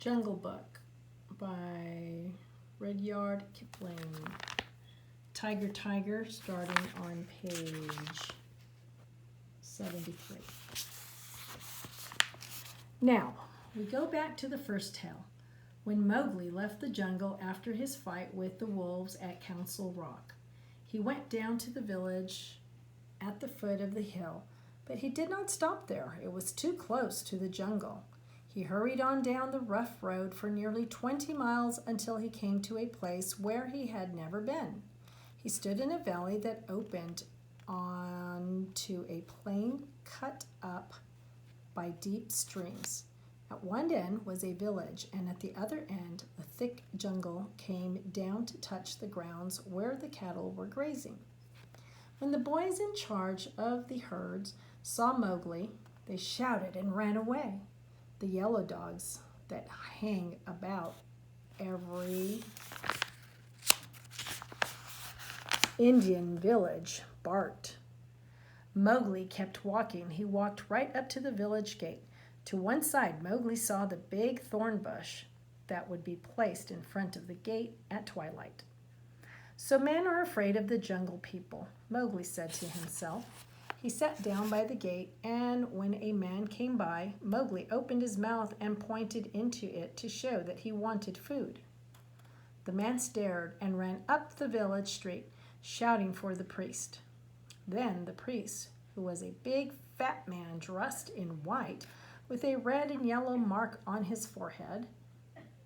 Jungle Book by Rudyard Kipling. Tiger, Tiger, starting on page 73. Now, we go back to the first tale, when Mowgli left the jungle after his fight with the wolves at Council Rock. He went down to the village at the foot of the hill, but he did not stop there. It was too close to the jungle. He hurried on down the rough road for nearly 20 miles until he came to a place where he had never been. He stood in a valley that opened onto a plain cut up by deep streams. At one end was a village, and at the other end, a thick jungle came down to touch the grounds where the cattle were grazing. When the boys in charge of the herds saw Mowgli, they shouted and ran away. The yellow dogs that hang about every Indian village barked. Mowgli kept walking. He walked right up to the village gate. To one side, Mowgli saw the big thorn bush that would be placed in front of the gate at twilight. So men are afraid of the jungle people, Mowgli said to himself. He sat down by the gate, and when a man came by, Mowgli opened his mouth and pointed into it to show that he wanted food. The man stared and ran up the village street, shouting for the priest. Then the priest, who was a big fat man dressed in white with a red and yellow mark on his forehead,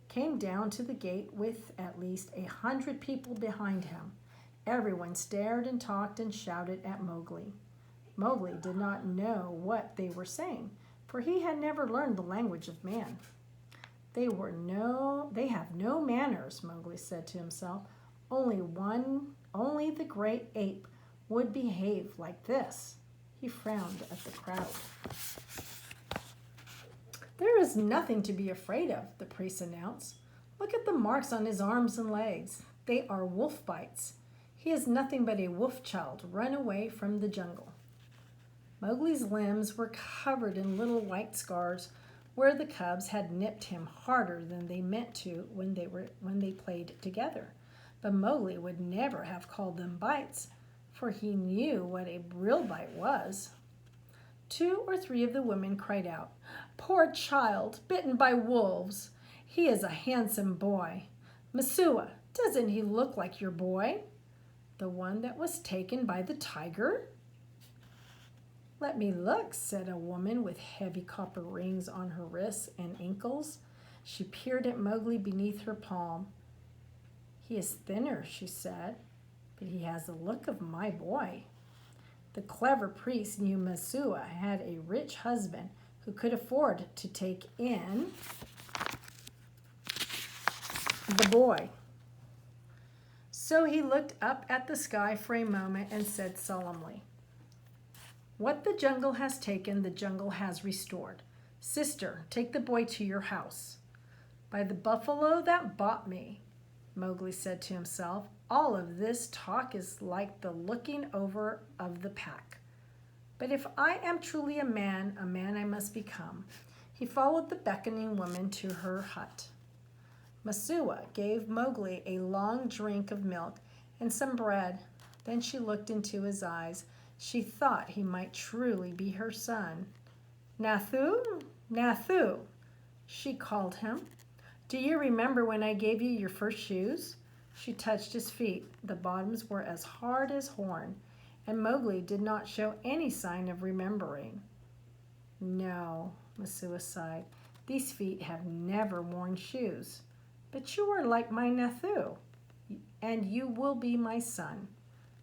came down to the gate with at least 100 people behind him. Everyone stared and talked and shouted at Mowgli. Mowgli did not know what they were saying, for he had never learned the language of man. They have no manners, Mowgli said to himself. Only the great ape would behave like this. He frowned at the crowd. There is nothing to be afraid of, the priest announced. Look at the marks on his arms and legs. They are wolf bites. He is nothing but a wolf child run away from the jungle. Mowgli's limbs were covered in little white scars where the cubs had nipped him harder than they meant to when they played together. But Mowgli would never have called them bites, for he knew what a real bite was. 2 or 3 of the women cried out, "Poor child, bitten by wolves! He is a handsome boy. Messua, doesn't he look like your boy? The one that was taken by the tiger?" "Let me look," said a woman with heavy copper rings on her wrists and ankles. She peered at Mowgli beneath her palm. "He is thinner," she said, "but he has the look of my boy." The clever priest knew Messua had a rich husband who could afford to take in the boy. So he looked up at the sky for a moment and said solemnly, "What the jungle has taken, the jungle has restored. Sister, take the boy to your house." "By the buffalo that bought me," Mowgli said to himself, "all of this talk is like the looking over of the pack. But if I am truly a man I must become." He followed the beckoning woman to her hut. Messua gave Mowgli a long drink of milk and some bread. Then she looked into his eyes. She thought he might truly be her son. "Nathu, Nathu," she called him. "Do you remember when I gave you your first shoes?" She touched his feet. The bottoms were as hard as horn, and Mowgli did not show any sign of remembering. "No," Messua sighed. "These feet have never worn shoes. But you are like my Nathu, and you will be my son."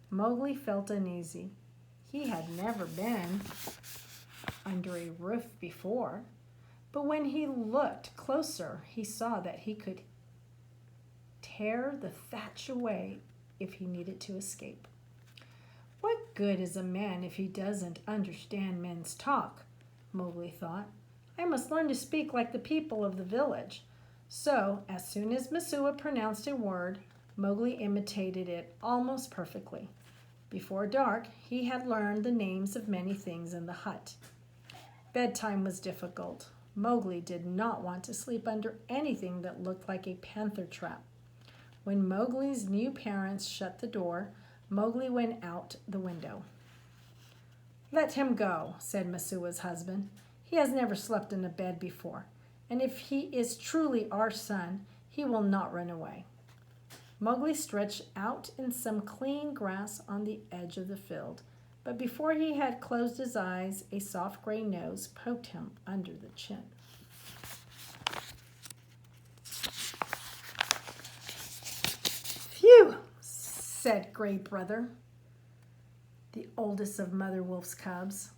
Mowgli felt uneasy. He had never been under a roof before, but when he looked closer, he saw that he could tear the thatch away if he needed to escape. "What good is a man if he doesn't understand men's talk?" Mowgli thought. "I must learn to speak like the people of the village." So, as soon as Messua pronounced a word, Mowgli imitated it almost perfectly. Before dark, he had learned the names of many things in the hut. Bedtime was difficult. Mowgli did not want to sleep under anything that looked like a panther trap. When Mowgli's new parents shut the door, Mowgli went out the window. "Let him go," said Messua's husband. "He has never slept in a bed before, and if he is truly our son, he will not run away." Mowgli stretched out in some clean grass on the edge of the field, but before he had closed his eyes, a soft gray nose poked him under the chin. "Phew!" said Gray Brother, the oldest of Mother Wolf's cubs.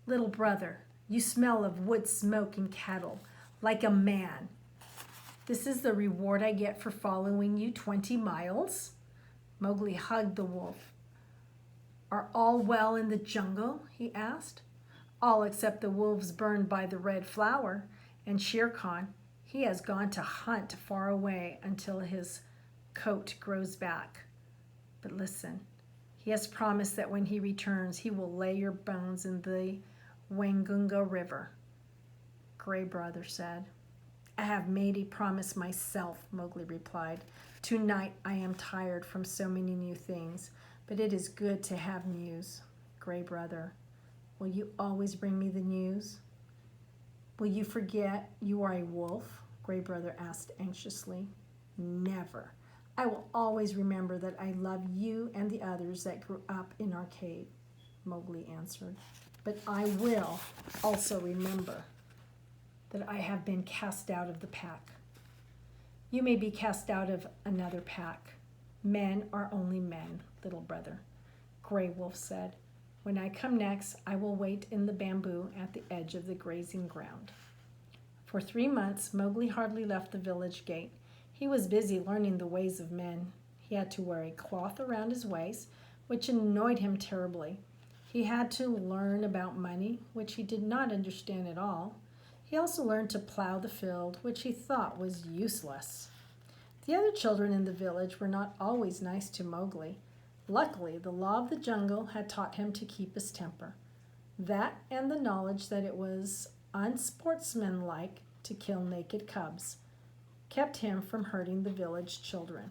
"Little brother, you smell of wood smoke and cattle, like a man. This is the reward I get for following you 20 miles?" Mowgli hugged the wolf. "Are all well in the jungle?" he asked. "All except the wolves burned by the red flower, and Shere Khan. He has gone to hunt far away until his coat grows back. But listen, he has promised that when he returns, he will lay your bones in the Wangunga River." Gray Brother said. "I have made a promise myself," Mowgli replied. "Tonight I am tired from so many new things, but it is good to have news." Gray Brother, "Will you always bring me the news?" "Will you forget you are a wolf?" Gray Brother asked anxiously. "Never. I will always remember that I love you and the others that grew up in our cave," Mowgli answered. "But I will also remember that I have been cast out of the pack. You may be cast out of another pack. Men are only men, little brother," Gray Wolf said. "When I come next, I will wait in the bamboo at the edge of the grazing ground." For 3 months, Mowgli hardly left the village gate. He was busy learning the ways of men. He had to wear a cloth around his waist, which annoyed him terribly. He had to learn about money, which he did not understand at all. He also learned to plow the field, which he thought was useless. The other children in the village were not always nice to Mowgli. Luckily, the law of the jungle had taught him to keep his temper. That and the knowledge that it was unsportsmanlike to kill naked cubs kept him from hurting the village children.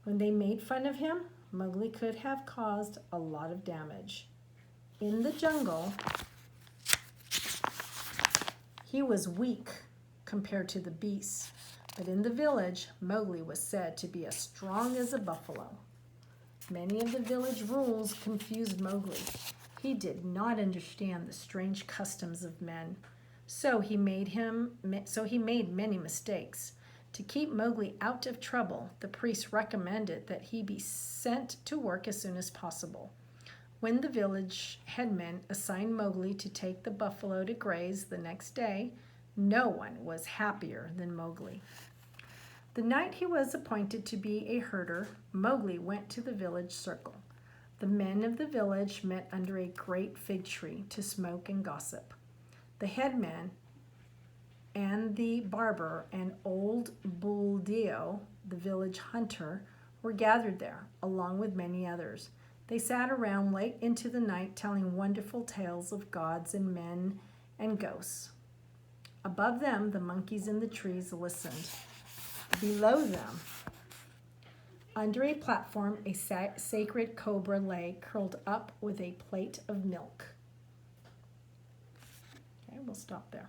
When they made fun of him, Mowgli could have caused a lot of damage. In the jungle, he was weak compared to the beasts, but in the village, Mowgli was said to be as strong as a buffalo. Many of the village rules confused Mowgli. He did not understand the strange customs of men, so he made many mistakes. To keep Mowgli out of trouble, the priest recommended that he be sent to work as soon as possible. When the village headmen assigned Mowgli to take the buffalo to graze the next day, no one was happier than Mowgli. The night he was appointed to be a herder, Mowgli went to the village circle. The men of the village met under a great fig tree to smoke and gossip. The headman and the barber and old Buldeo, the village hunter, were gathered there, along with many others. They sat around late into the night telling wonderful tales of gods and men and ghosts. Above them, the monkeys in the trees listened. Below them, under a platform, a sacred cobra lay curled up with a plate of milk. Okay, we'll stop there.